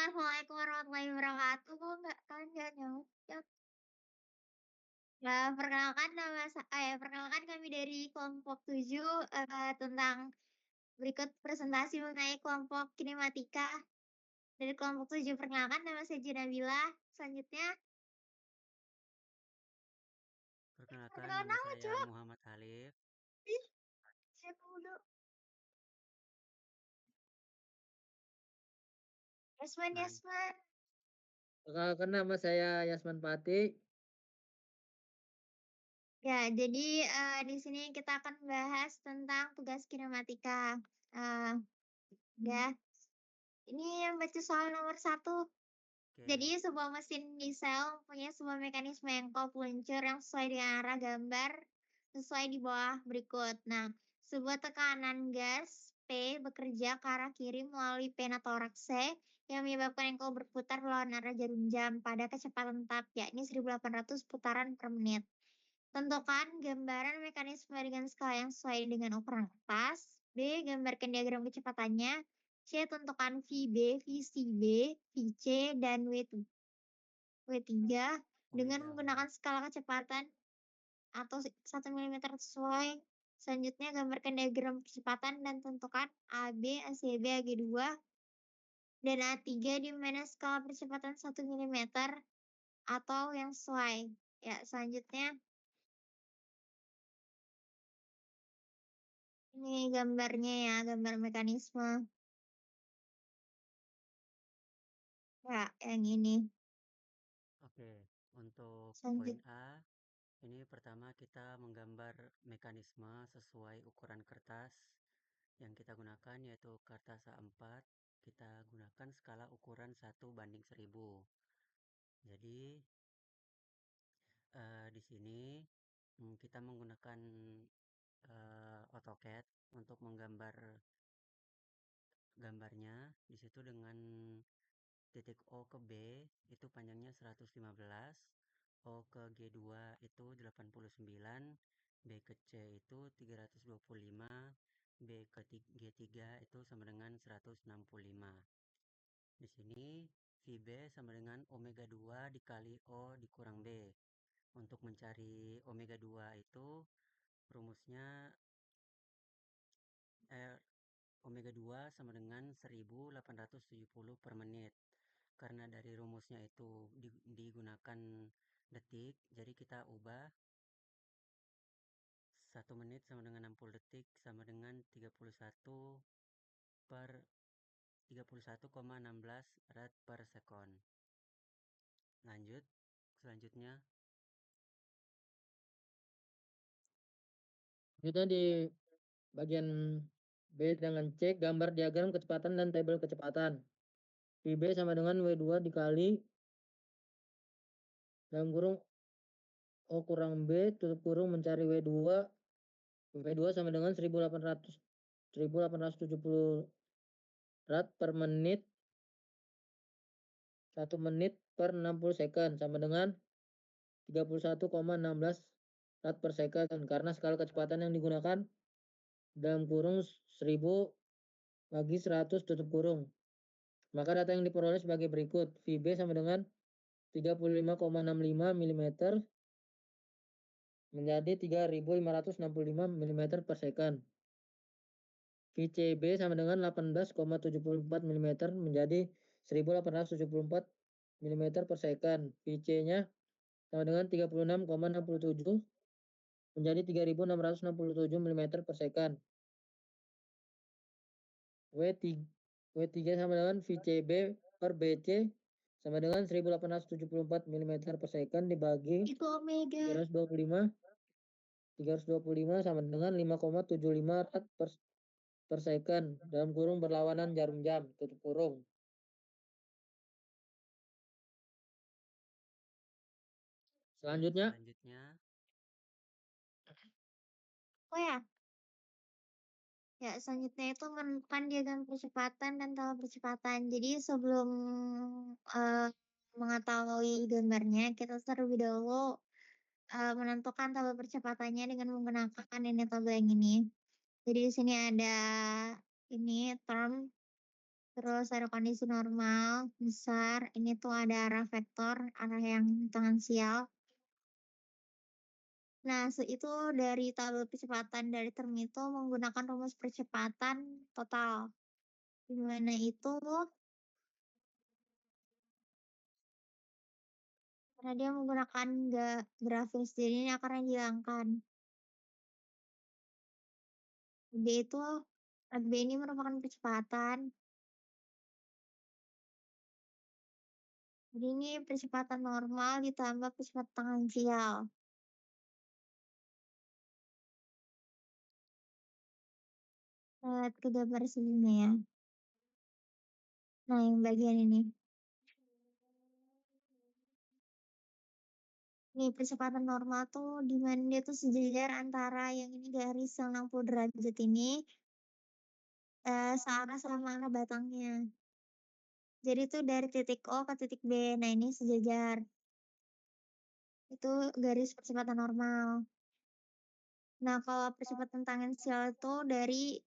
Assalamualaikum warahmatullahi wabarakatuh. Kok nggak tanya jawab? Ya, perkenalkan kami dari kelompok 7 tentang berikut presentasi mengenai kelompok kinematika. Dari kelompok 7 perkenalkan nama saya Nabila. Selanjutnya, Perkenalkan, perkenalan nama nama saya Cok. Muhammad Halif. Ih, siapa dulu? Yasman, Man. Yasman. Perkenalkan nama saya Yasman Pati. Ya, jadi di sini kita akan membahas tentang tugas kinematika. Ya, ini yang baca soal nomor 1. Oke, Jadi sebuah mesin diesel mempunyai sebuah mekanisme yang peluncur yang sesuai dengan arah gambar sesuai di bawah berikut. Nah, sebuah tekanan gas P bekerja ke arah kiri melalui pena toraks C yang menyebabkan engkol berputar melawan arah jarum jam pada kecepatan tetap yakni 1800 putaran per menit. Tentukan gambaran mekanisme dengan skala yang sesuai dengan ukuran kertas. B. Gambarkan diagram kecepatannya. C. Tentukan VB, VCB, VC, dan W3 dengan Omega, menggunakan skala kecepatan atau 1 mm sesuai. Selanjutnya, gambarkan diagram kecepatan dan tentukan AB, ACB, AG2, dan A3 di mana skala percepatan 1 mm atau yang sesuai. Ya, selanjutnya ini gambarnya ya, gambar mekanisme. Ya, yang ini. oke. Untuk poin Selanjut, A, ini pertama kita menggambar mekanisme sesuai ukuran kertas yang kita gunakan yaitu kertas A4. Kita gunakan skala ukuran 1:1000. Jadi di sini kita menggunakan AutoCAD untuk menggambar gambarnya. Di situ dengan titik O ke B itu panjangnya 115, O ke G2 itu 89, B ke C itu 325, B ke G3 itu sama dengan 165. Di sini VB sama dengan omega 2 dikali O dikurang B. Untuk mencari omega 2 itu rumusnya omega 2 sama dengan 1870 per menit. Karena dari rumusnya itu digunakan detik, jadi kita ubah 1 menit sama dengan 60 detik sama dengan 31,16 rad per sekon. Lanjut, selanjutnya. Kita di bagian B dengan C, gambar diagram kecepatan dan tabel kecepatan. VB sama dengan W2 dikali dalam kurung O kurang B tutup kurung mencari W2. W2 sama dengan 1870 rad per menit. 1 menit per 60 second sama dengan 31,16 rad per second karena skala kecepatan yang digunakan dalam kurung 1000 bagi 100 tutup kurung. Maka data yang diperoleh sebagai berikut. VB sama dengan 35,65 mm menjadi 3565 mm per second. VCB sama dengan 18,74 mm menjadi 1874 mm per second. VC-nya sama dengan 36,67 menjadi 3667 mm per second. W3 sama dengan VCB per BC sama dengan 1874 mm per second dibagi itu omega. 325 sama dengan 5,75 rad per second dalam kurung berlawanan jarum jam tutup kurung. Selanjutnya, Selanjutnya, Oh ya, selanjutnya itu menentukan diagram percepatan dan tanggal percepatan. Jadi sebelum mengetahui gambarnya, kita terlebih dahulu menentukan tabel percepatannya dengan menggunakan ini tabel yang ini. Jadi di sini ada ini term Terus ada kondisi normal, besar. Ini tuh ada arah vektor, arah yang tangensial. Nah, itu dari tabel percepatan dari term itu menggunakan rumus percepatan total. Di mana itu karena dia menggunakan grafis, jadi ini akarnya dihilangkan. B ini merupakan percepatan. Jadi ini percepatan normal ditambah percepatan tangensial. Lihat ke gambar sebelumnya ya. Nah, yang bagian ini. Nih, percepatan normal tuh di mana dia tuh sejajar antara yang ini garis yang 60 derajat ini searah sama arah batangnya. Jadi tuh dari titik O ke titik B. Nah, ini sejajar. Itu garis percepatan normal. Nah, kalau percepatan tangensial itu dari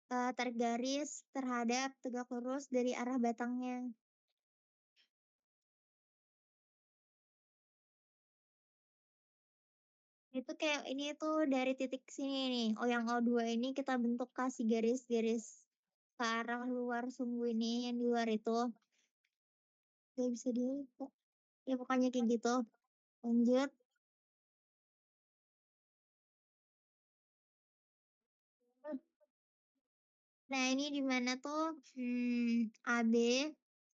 tarik garis terhadap tegak lurus dari arah batangnya. Itu kayak ini tuh dari titik sini nih. Oh, yang O2 ini kita bentuk kasih garis-garis ke arah luar sumbu ini, yang di luar itu. Gak bisa dilihat. Ya pokoknya kayak gitu. Lanjut. Nah, ini di mana tuh AB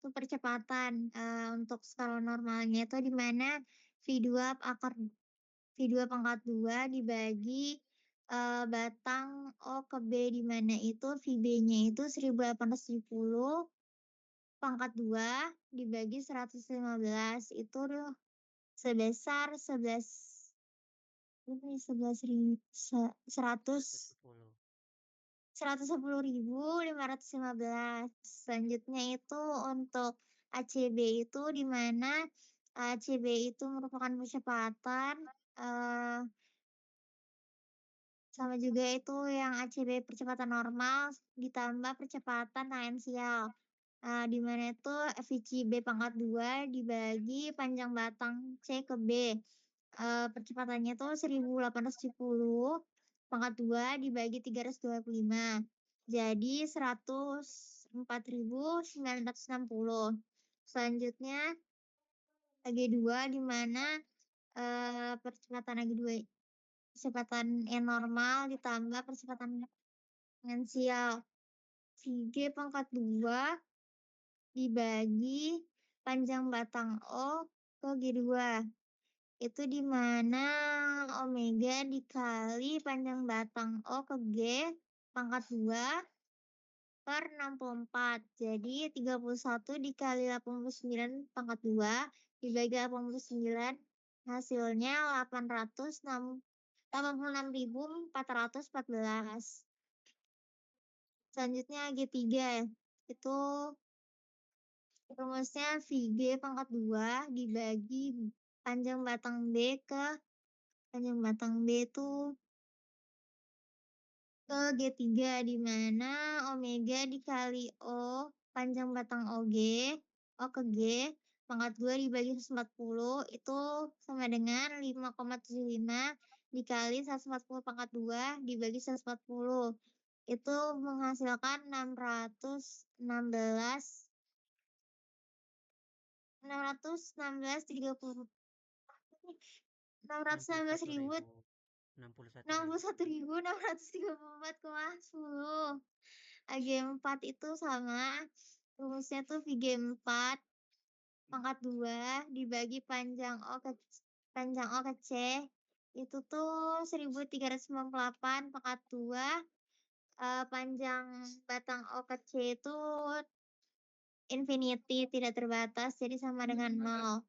itu percepatan untuk skala normalnya itu di mana V2 pangkat 2 dibagi batang O ke B di mana itu VB-nya itu 1870 pangkat 2 dibagi 115 itu sebesar 110.515. Selanjutnya itu untuk ACB itu di mana ACB itu merupakan percepatan sama juga itu yang ACB percepatan normal ditambah percepatan tangensial. Di mana itu FIC B pangkat 2 dibagi panjang batang C ke B. Percepatannya itu 1870 pangkat 2 dibagi 325. Jadi 104.960. Selanjutnya AG2 di mana percepatan AG2 percepatan N normal ditambah percepatan eksponensial G pangkat 2 dibagi panjang batang O ke G2. Itu di mana omega dikali panjang batang O ke G pangkat 2 per 64. Jadi 31 dikali 89 pangkat 2 dibagi 89 hasilnya 86.414. Selanjutnya G3 itu rumusnya VG pangkat 2 dibagi panjang batang B ke panjang batang B itu ke G3 di mana omega dikali O panjang batang OG O ke G pangkat 2 dibagi 140 itu sama dengan 5,75 dikali 140 pangkat 2 dibagi 140 itu menghasilkan 616.030 61.631.634,10. AG4 itu sama rumusnya tuh VG4 pangkat 2 dibagi panjang O ke C itu tuh 1398 pangkat 2 panjang batang O ke C itu infinity tidak terbatas jadi sama dengan 0.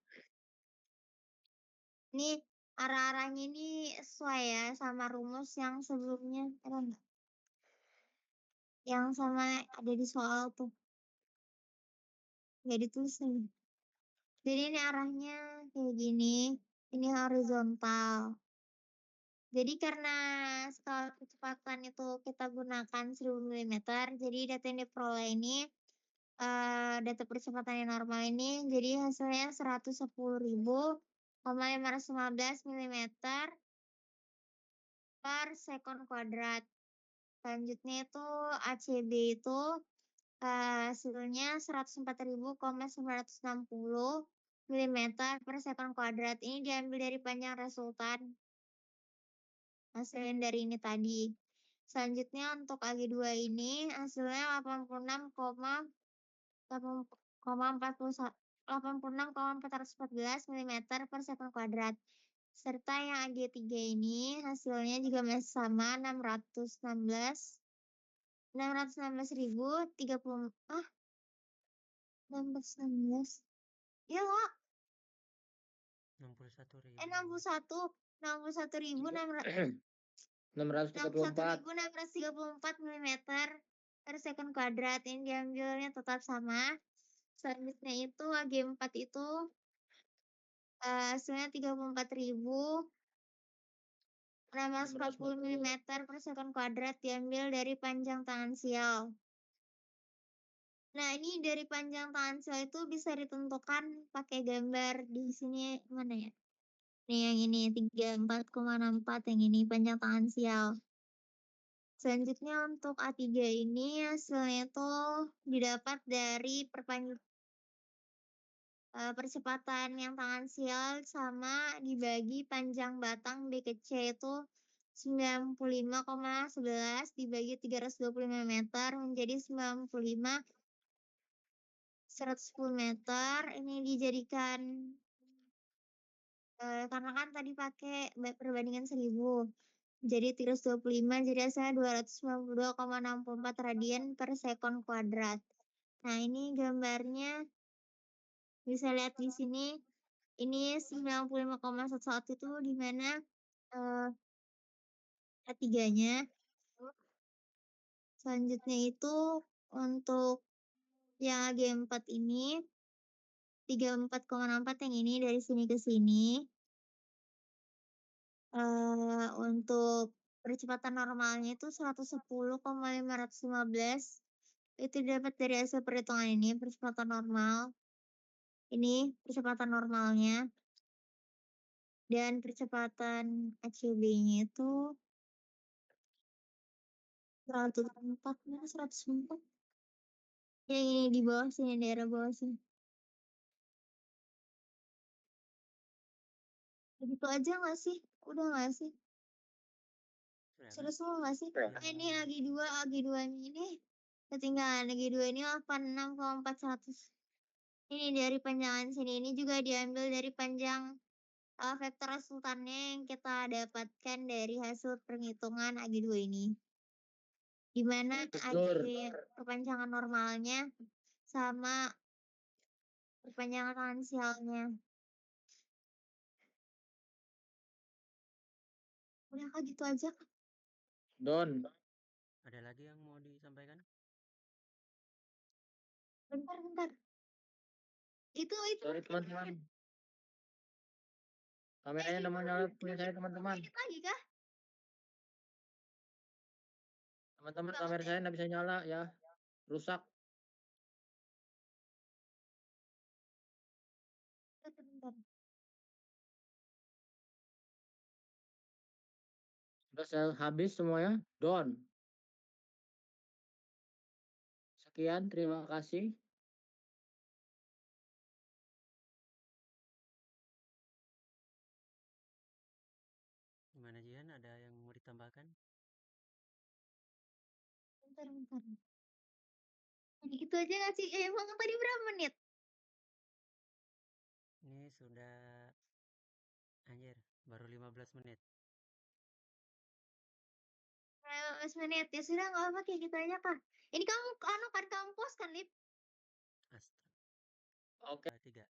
Ini arah-arahnya ini sesuai ya sama rumus yang sebelumnya. Yang sama ada di soal tuh. Nggak ditulis lagi. Jadi ini arahnya kayak gini. Ini horizontal. Jadi karena skala kecepatan itu kita gunakan 1000 mm, jadi data yang diperoleh ini data percepatan yang normal ini, jadi hasilnya 110.515 milimeter per sekon kuadrat. Selanjutnya itu ACB itu hasilnya 104.960 milimeter per sekon kuadrat. Ini diambil dari panjang resultan hasil yang dari ini tadi. Selanjutnya untuk AG2 ini hasilnya 86,414 milimeter per sekon kuadrat. Serta yang AG3 ini hasilnya juga masih sama 616.030 616. Ya, Wak. 61.000. 634 milimeter per sekon kuadrat. Ini diambilnya tetap sama. Selanjutnya itu AG4 itu hasilnya 34.640 milimeter per sekon kuadrat diambil dari panjang tangan sial. Nah, ini dari panjang tangan sial itu bisa ditentukan pakai gambar di sini mana ya? Nih yang ini 34,64 yang ini panjang tangan sial. Selanjutnya untuk A3 ini hasilnya itu didapat dari percepatan yang tangan sial sama dibagi panjang batang B ke C itu 95,11 dibagi 325 meter menjadi 110 meter. Ini dijadikan karena kan tadi pakai perbandingan 1000. Jadi 325 jadi hasilnya 292,64 radian per sekon kuadrat. Nah, ini gambarnya bisa lihat di sini. Ini 95,11 itu di mana A3-nya. Selanjutnya itu untuk yang AG4 ini 34,64 yang ini dari sini ke sini. Untuk percepatan normalnya itu 110,515. Itu dapat dari hasil perhitungan ini percepatan normal. Ini percepatan normalnya. Dan percepatan ACB-nya itu 104, 104. Yang ini di bawah sini, daerah bawah sini. Begitu aja nggak sih? Udah nggak sih? Sudah semua nggak sih? Ini AG2 ini ketinggalan. AG2 ini 86,400. Ini dari panjangan sini. Ini juga diambil dari panjang vektor resultannya yang kita dapatkan dari hasil perhitungan AG2 ini. Di mana AG perpanjangan normalnya sama perpanjangan tangensialnya. Udah kak gitu aja kak. Don. Ada lagi yang mau disampaikan? Bentar. Itu. Sorry teman-teman. Kameranya udah mau nyala punya saya teman-teman. Lagi kah? Teman-teman kamera saya nggak bisa nyala ya. Rusak. Bentar. Sudah saya habis semuanya. Don. Sekian, terima kasih. Gimana Jian? Ada yang mau ditambahkan? Bentar. Gitu aja nggak sih? Emang tadi berapa menit? Ini sudah anjir, baru 15 menit. 15 menit. Ya sudah nggak apa kayak gitu aja kak. Ini kamu kamu post kan, Lip? Astra. Oke. 3.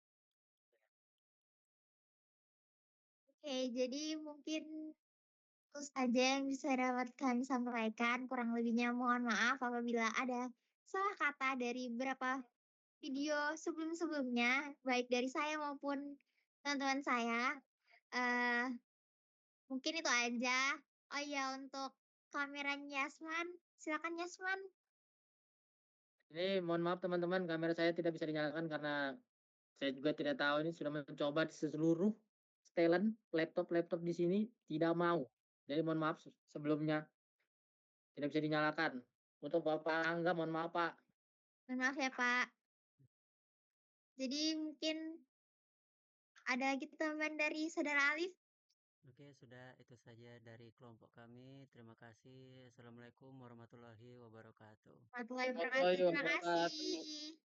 Oke, jadi mungkin itu saja yang bisa dapat kami sampaikan. Kurang lebihnya mohon maaf apabila ada salah kata dari beberapa video sebelum-sebelumnya, baik dari saya maupun teman-teman saya. Mungkin itu aja. Oh iya, untuk kameranya Yasman, silakan Yasman. Ini mohon maaf teman-teman, kamera saya tidak bisa dinyalakan karena saya juga tidak tahu, ini sudah mencoba di seluruh setelan laptop di sini tidak mau. Jadi mohon maaf sebelumnya tidak bisa dinyalakan. Untuk Bapak Angga mohon maaf Pak. Mohon maaf ya, Pak. Jadi mungkin ada lagi tambahan dari Saudara Alif? Oke, sudah itu saja dari kelompok kami. Terima kasih. Assalamualaikum warahmatullahi wabarakatuh. Warahmatullahi Warahmatullahi wabarakatuh. Terima wabarakatuh. kasih.